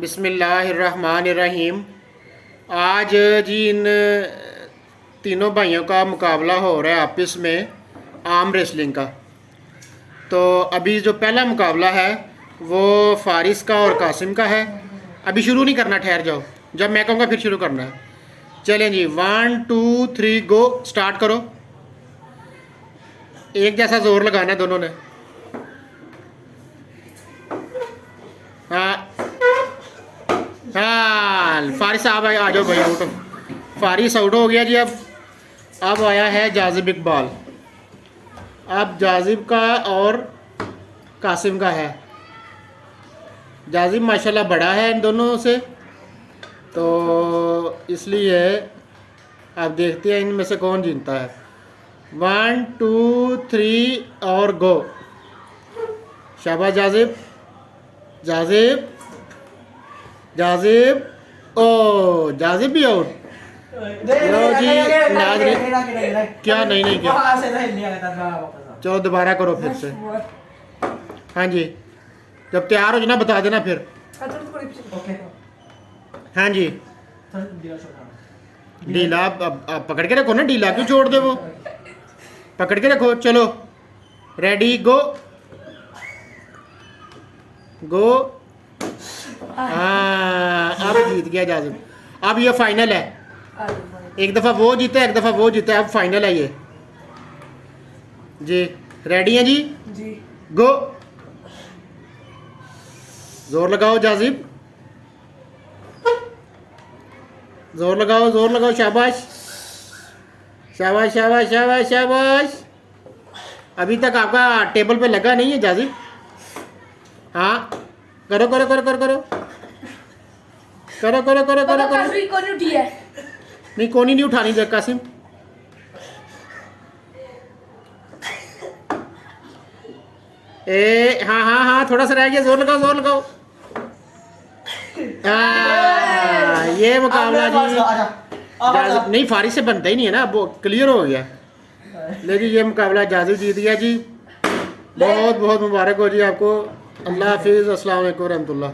बिस्मिल्लाहिर्रहमानिर्रहीम। आज जी इन तीनों भाइयों का मुकाबला हो रहा है आपस में आर्म रेसलिंग का। तो अभी जो पहला मुकाबला है वो फारिस का और कासिम का है। अभी शुरू नहीं करना, ठहर जाओ, जब मैं कहूँगा फिर शुरू करना है। चलें जी, 1 2 3 गो, स्टार्ट करो। एक जैसा जोर लगाना है दोनों ने। हाँ हाँ, फारिस साहब आ जाओ भाई, आउट। फारिस आउट हो गया जी। अब आया है जाजिब इकबाल। अब जाजिब का और कासिम का है। जाजिब माशाल्लाह बड़ा है इन दोनों से, तो इसलिए आप देखते हैं इनमें से कौन जीतता है। 1 2 3 और गो। शाबाश जाजिब, जाजिब, जाजिब। ओ, जाजिब भी आउट। लो जी, क्या नहीं क्या। चलो दोबारा करो फिर से। हाँ जी, जब तैयार हो जाना बता देना फिर। हाँ जी, ढीला अब पकड़ के रखो ना, ढीला क्यों छोड़ दे, वो पकड़ के रखो। चलो रेडी गो, गो। हाँ, अब जीत गया जाजिब। अब ये फाइनल है, एक दफ़ा वो जीता एक दफ़ा वो जीता, अब फाइनल है ये जी। रेडी हैं जी? गो। जोर लगाओ जाजिब, जोर लगाओ, जोर लगाओ। शाबाश शाबाश शाबाश शाबाश शाबाश। अभी तक आपका टेबल पे लगा नहीं है जाजिब। हाँ, करो करो करो करो करो करो करो करो करो करो। नहीं, कोनी नहीं उठानी दे कासिम। हाँ हाँ हाँ, थोड़ा सा रह गया, जोर लगाओ जोर लगाओ। ये मुकाबला जी नहीं, फारिस से बनता ही नहीं है ना, वो क्लियर हो गया। लेकिन ये मुकाबला जाजिब जीत गया जी। बहुत बहुत मुबारक हो जी आपको। अल्लाह हाफिज़, अस्सलाम वालेकुम रहमतुल्लाह।